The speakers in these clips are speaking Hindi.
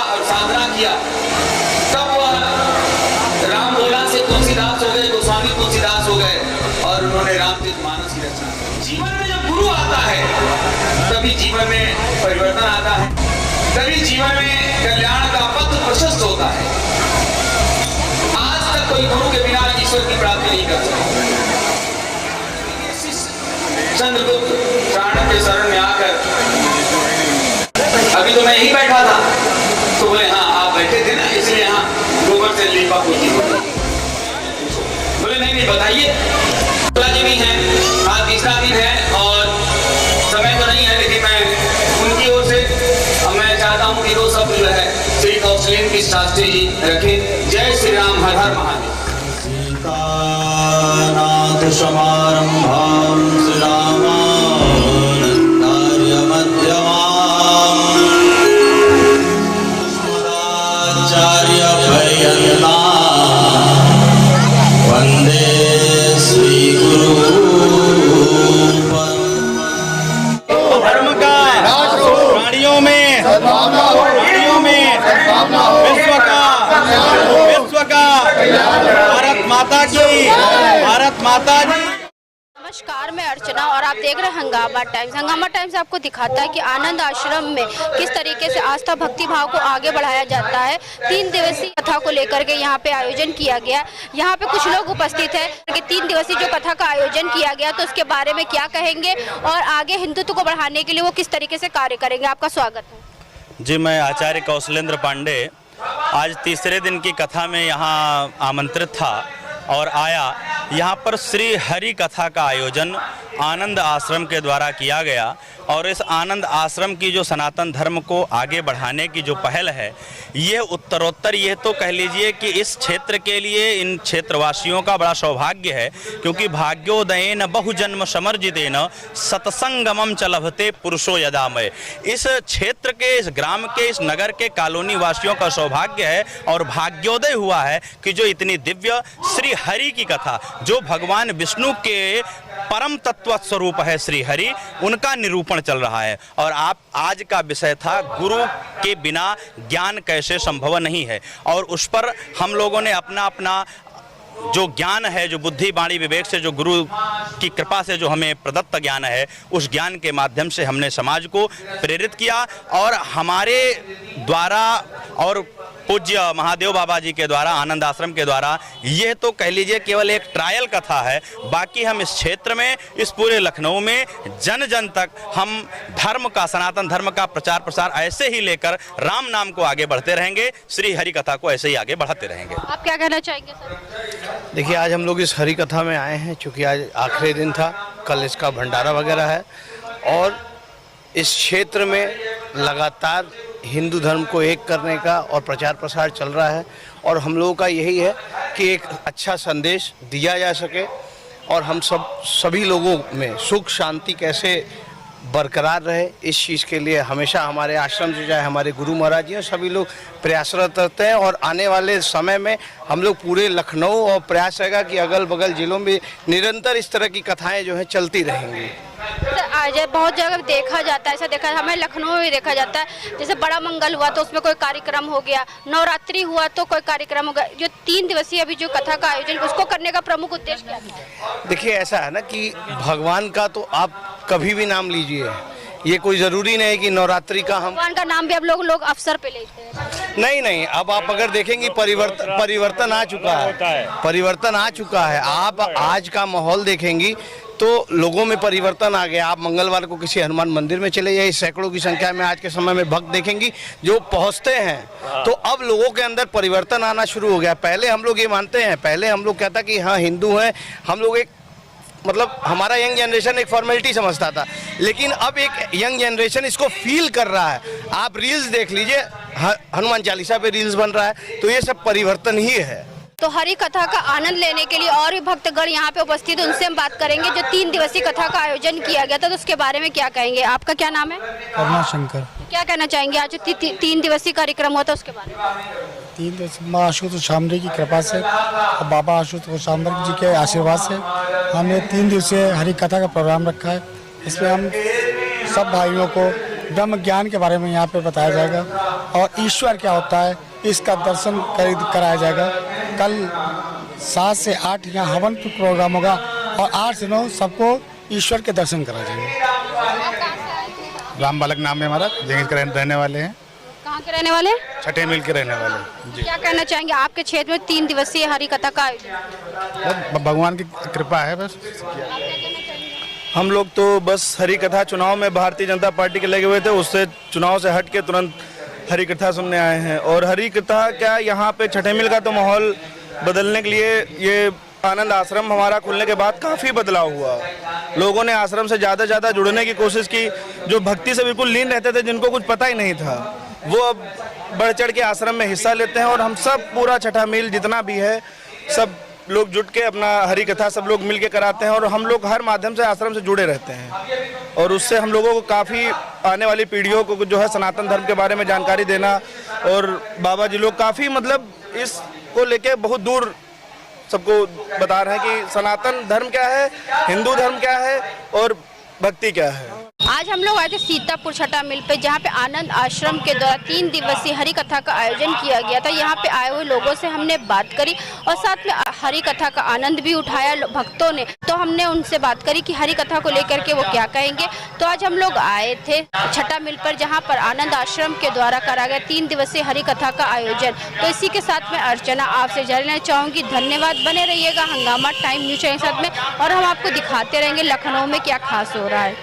और साधना किया, तब वह राम बोला से तुलसीदास हो गए, गोस्वामी तुलसीदास हो गए और उन्होंने रामचरितमानस की रचना की। जीवन में जब गुरु आता है तभी जीवन में परिवर्तन आता है, तभी जीवन में कल्याण का पथ प्रशस्त होता है। आज तक कोई गुरु के बिना ईश्वर की प्राप्ति नहीं कर सकता। चंद्रगुप्त चाणक्य के शरण में आकर, अभी तो मैं यहीं बैठा था, तो बोले हाँ आप बैठे थे ना, इसलिए यहाँ गोबर से लीपा पोती होती। बोले नहीं बताइए। जी भी हैं, आज तीसरा दिन है और समय तो नहीं है, लेकिन मैं उनकी ओर से मैं चाहता हूँ कि वो सब जो है श्री कौशलेंद्र शास्त्री जी रखें। जय श्री राम, हर हर महादेव। सीतानाथ समारंभां श्री रामानंदार्य मध्यमाम् अस्मदाचार्य पर्यन्ताम् वन्दे श्री गुरु। धर्म का प्राणियों में विश्व का भारत माता की। नमस्कार, मैं अर्चना और आप देख रहे हैं हंगामा टाइम्स। हंगामा टाइम्स आपको दिखाता है कि आनंद आश्रम में किस तरीके से आस्था भक्ति भाव को आगे बढ़ाया जाता है। 3 दिवसीय कथा को लेकर के यहाँ पे आयोजन किया गया। यहाँ पे कुछ लोग उपस्थित हैं कि 3 दिवसीय जो कथा का आयोजन किया गया तो उसके बारे में क्या कहेंगे और आगे हिंदुत्व को बढ़ाने के लिए वो किस तरीके से कार्य करेंगे। आपका स्वागत है जी। मैं आचार्य कौशलेंद्र पांडे आज तीसरे दिन की कथा में यहाँ आमंत्रित था और आया। यहाँ पर श्री हरि कथा का आयोजन आनंद आश्रम के द्वारा किया गया और इस आनंद आश्रम की जो सनातन धर्म को आगे बढ़ाने की जो पहल है, ये उत्तरोत्तर ये तो कह लीजिए कि इस क्षेत्र के लिए इन क्षेत्रवासियों का बड़ा सौभाग्य है, क्योंकि भाग्योदयेन बहुजन्म समर्जितेन सत्संगमम च लभते पुरुषो यदामय। इस क्षेत्र के, इस ग्राम के, इस नगर के कॉलोनी वासियों का सौभाग्य है और भाग्योदय हुआ है कि जो इतनी दिव्य श्री हरि की कथा, जो भगवान विष्णु के परम तत्व स्वरूप है श्री हरि, उनका निरूपण चल रहा है। और आप आज का विषय था गुरु के बिना ज्ञान कैसे संभव नहीं है, और उस पर हम लोगों ने अपना अपना जो ज्ञान है, जो बुद्धि वाणी विवेक से, जो गुरु की कृपा से जो हमें प्रदत्त ज्ञान है, उस ज्ञान के माध्यम से हमने समाज को प्रेरित किया। और हमारे द्वारा और पूज्य महादेव बाबा जी के द्वारा, आनंद आश्रम के द्वारा, यह तो कह लीजिए केवल एक ट्रायल कथा है। बाकी हम इस क्षेत्र में, इस पूरे लखनऊ में जन जन तक हम धर्म का, सनातन धर्म का प्रचार प्रसार ऐसे ही लेकर राम नाम को आगे बढ़ते रहेंगे, श्री हरि कथा को ऐसे ही आगे बढ़ाते रहेंगे। आप क्या कहना चाहेंगे सर? देखिए, आज हम लोग इस हरि कथा में आए हैं क्योंकि आज आखिरी दिन था, कल इसका भंडारा वगैरह है और इस क्षेत्र में लगातार हिंदू धर्म को एक करने का और प्रचार प्रसार चल रहा है। और हम लोगों का यही है कि एक अच्छा संदेश दिया जा सके और हम सभी लोगों में सुख शांति कैसे बरकरार रहे, इस चीज़ के लिए हमेशा हमारे आश्रम से चाहे हमारे गुरु महाराज जी और सभी लोग प्रयासरत रहते हैं। और आने वाले समय में हम लोग पूरे लखनऊ और प्रयास रहेगा कि अगल बगल जिलों में निरंतर इस तरह की कथाएं जो हैं चलती रहेंगी। आज बहुत जगह देखा जाता है, ऐसा देखा हमें लखनऊ में देखा जाता है, जैसे बड़ा मंगल हुआ तो उसमें कोई कार्यक्रम हो गया, नवरात्रि हुआ तो कोई कार्यक्रम हो गया। जो 3 दिवसीय अभी जो कथा का आयोजन, उसको करने का प्रमुख उद्देश्य क्या है? देखिए, ऐसा है ना कि भगवान का तो आप कभी भी नाम लीजिए, ये कोई ज़रूरी नहीं है कि नवरात्रि का हम भगवान का नाम भी अब लोग अवसर पे लेते हैं। नहीं, अब आप अगर देखेंगे परिवर्तन आ चुका है, परिवर्तन आ चुका है। आप आज का माहौल देखेंगी तो लोगों में परिवर्तन आ गया। आप मंगलवार को किसी हनुमान मंदिर में चले जाइए, सैकड़ों की संख्या में आज के समय में भक्त देखेंगी जो पहुंचते हैं। तो अब लोगों के अंदर परिवर्तन आना शुरू हो गया। पहले हम लोग ये मानते हैं, पहले हम लोग कहता कि हाँ हिंदू हैं हम लोग, एक मतलब हमारा यंग जनरेशन एक फॉर्मेलिटी समझता था, लेकिन अब एक यंग जनरेशन इसको फील कर रहा है। आप रील्स देख लीजिए, हनुमान चालीसा पे रील्स बन रहा है, तो ये सब परिवर्तन ही है। तो हरि कथा का आनंद लेने के लिए और भी भक्तगण यहाँ पे उपस्थित, उनसे हम बात करेंगे। जो 3 दिवसीय कथा का आयोजन किया गया था तो उसके बारे में क्या कहेंगे? आपका क्या नाम है? करुणा शंकर। क्या कहना चाहेंगे आज 3 दिवसीय कार्यक्रम हुआ था उसके बारे में? 3 दिवसीय माँ आशुतोष शामरी की कृपा से और बाबा आशुतोष शामरी जी के आशीर्वाद से हमने 3 दिवसीय हरि कथा का प्रोग्राम रखा है। इसमें हम सब भाइयों को ब्रह्म ज्ञान के बारे में यहाँ पे बताया जाएगा और ईश्वर क्या होता है इसका दर्शन कराया जाएगा। कल 7 से 8 यहाँ हवन प्रोग्राम होगा और 8 से 9 सबको ईश्वर के दर्शन कराए जाएंगे। राम बालक नाम है हमारा, जंगीज के रहने वाले हैं। कहाँ के रहने वाले हैं? छठे मिल के रहने वाले हैं जी। क्या कहना चाहेंगे, आपके क्षेत्र में 3 दिवसीय हरि कथा का आयोजन? भगवान की कृपा है बस। हम लोग तो बस हरी कथा चुनाव में भारतीय जनता पार्टी के लगे हुए थे, उससे चुनाव से हट के तुरंत हरी कथा सुनने आए हैं। और हरी कथा क्या, यहाँ पे छठे मिल का तो माहौल बदलने के लिए ये आनंद आश्रम हमारा खुलने के बाद काफ़ी बदलाव हुआ। लोगों ने आश्रम से ज़्यादा जुड़ने की कोशिश की। जो भक्ति से बिल्कुल लीन रहते थे, जिनको कुछ पता ही नहीं था, वो अब बढ़ चढ़ के आश्रम में हिस्सा लेते हैं। और हम सब पूरा छठा मिल जितना भी है, सब लोग जुट के अपना हरी कथा सब लोग मिल के कराते हैं। और हम लोग हर माध्यम से आश्रम से जुड़े रहते हैं और उससे हम लोगों को काफ़ी आने वाली पीढ़ियों को जो है सनातन धर्म के बारे में जानकारी देना। और बाबा जी लोग काफ़ी मतलब इसको लेके बहुत दूर सबको बता रहे हैं कि सनातन धर्म क्या है, हिंदू धर्म क्या है और भक्ति क्या है। आज हम लोग आए थे सीतापुर छठा मिल पे, जहाँ पे आनंद आश्रम के द्वारा 3 दिवसीय हरि कथा का आयोजन किया गया था। यहाँ पे आए हुए लोगों से हमने बात करी और साथ में हरि कथा का आनंद भी उठाया भक्तों ने। तो हमने उनसे बात करी कि हरि कथा को लेकर के वो क्या कहेंगे। तो आज हम लोग आए थे छठा मिल पर, जहाँ पर आनंद आश्रम के द्वारा करा गया 3 दिवसीय हरि कथा का आयोजन। तो इसी के साथ में अर्चना आपसे जानना चाहूँगी। धन्यवाद, बने रहिएगा हंगामा टाइम न्यूज चैनल साथ में और हम आपको दिखाते रहेंगे लखनऊ में क्या खास हो रहा है।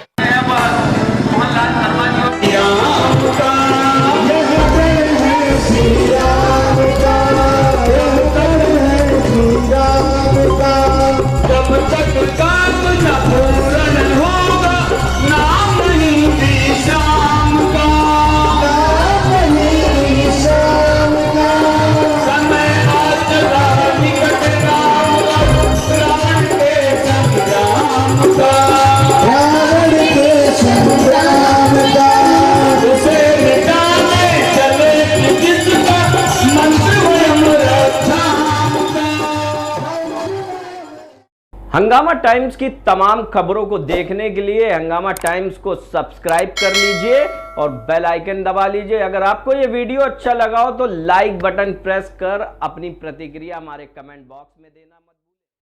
जब तक काम न पूर्ण होगा, नाम नहीं शाम का, समय आज निकट रावण के संग्राम का, उसे मिटाने चले जिसका मंत्र रक्षा। हंगामा टाइम्स की तमाम खबरों को देखने के लिए हंगामा टाइम्स को सब्सक्राइब कर लीजिए और बेल आइकन दबा लीजिए। अगर आपको ये वीडियो अच्छा लगा हो तो लाइक बटन प्रेस कर अपनी प्रतिक्रिया हमारे कमेंट बॉक्स में देना मत